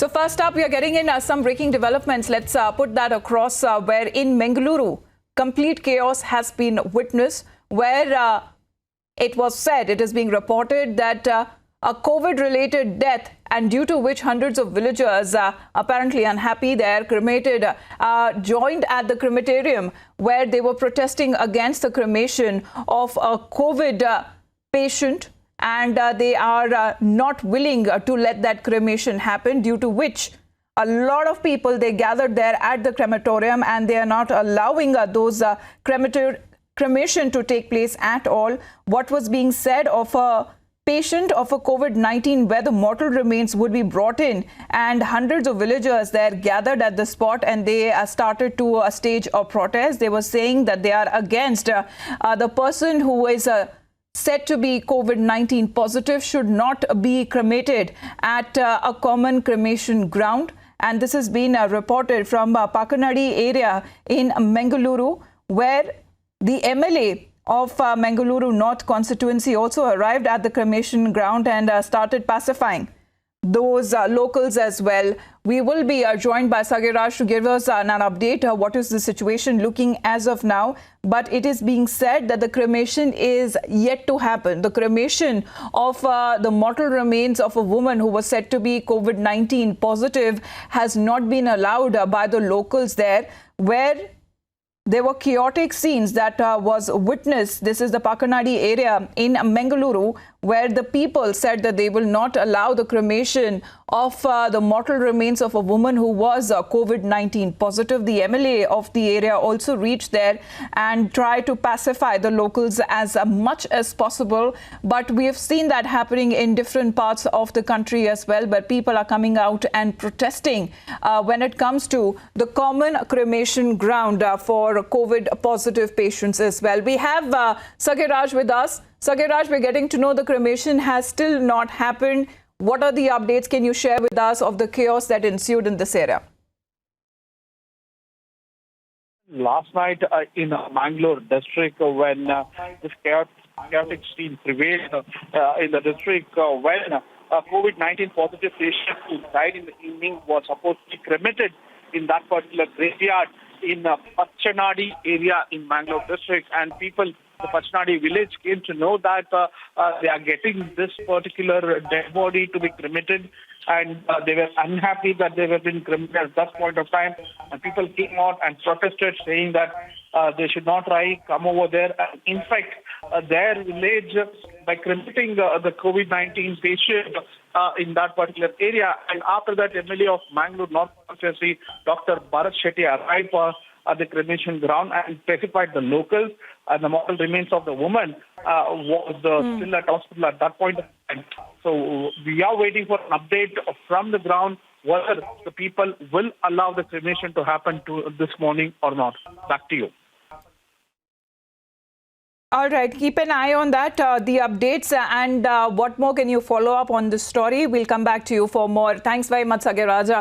So first up, we are getting in some breaking developments. Let's put that across where in Mangaluru, complete chaos has been witnessed, where it was said, it is being reported that a COVID-related death, and due to which hundreds of villagers apparently unhappy there, cremated, joined at the crematorium where they were protesting against the cremation of a COVID patient. And they are not willing to let that cremation happen, due to which a lot of people, they gathered there at the crematorium, and they are not allowing those cremation to take place at all. What was being said of a patient of a COVID-19 where the mortal remains would be brought in, and hundreds of villagers there gathered at the spot, and they started to stage a protest. They were saying that they are against the person who is said to be COVID-19 positive should not be cremated at a common cremation ground. And this has been reported from Pakanadi area in Mangaluru, where the MLA of Mangaluru North constituency also arrived at the cremation ground and started pacifying those locals as well. We will be joined by Sagaraj to give us an update. What is the situation looking as of now? But it is being said that the cremation is yet to happen. The cremation of the mortal remains of a woman who was said to be COVID-19 positive has not been allowed by the locals there, where there were chaotic scenes that was witnessed. This is the Pakanadi area in Mangaluru, where the people said that they will not allow the cremation of the mortal remains of a woman who was COVID-19 positive. The MLA of the area also reached there and tried to pacify the locals as much as possible. But we have seen that happening in different parts of the country as well, where people are coming out and protesting when it comes to the common cremation ground for COVID positive patients as well. We have Sagaraj with us. Sagaraj, we're getting to know the cremation has still not happened. What are the updates? Can you share with us of the chaos that ensued in this area? Last night in Mangalore district, when this chaotic scene prevailed in the district, when a COVID-19 positive patient who died in the evening was supposed to be cremated in that particular graveyard in Pachanadi area in Mangalore district, and people, the Pachanadi village, came to know that they are getting this particular dead body to be cremated, and they were unhappy that they were being cremated at that point of time. And people came out and protested, saying that they should not come over there. And in fact, their village, by cremating the COVID-19 patient in that particular area, and after that, MLA of Mangalore North constituency, Dr. Bharat Shetty, arrived at the cremation ground and specified the locals, and the mortal remains of the woman was still at hospital at that point of time. So we are waiting for an update from the ground whether the people will allow the cremation to happen this morning or not. Back to you. All right, keep an eye on that, the updates, and what more can you follow up on this story? We'll come back to you for more. Thanks very much, Sagaraj.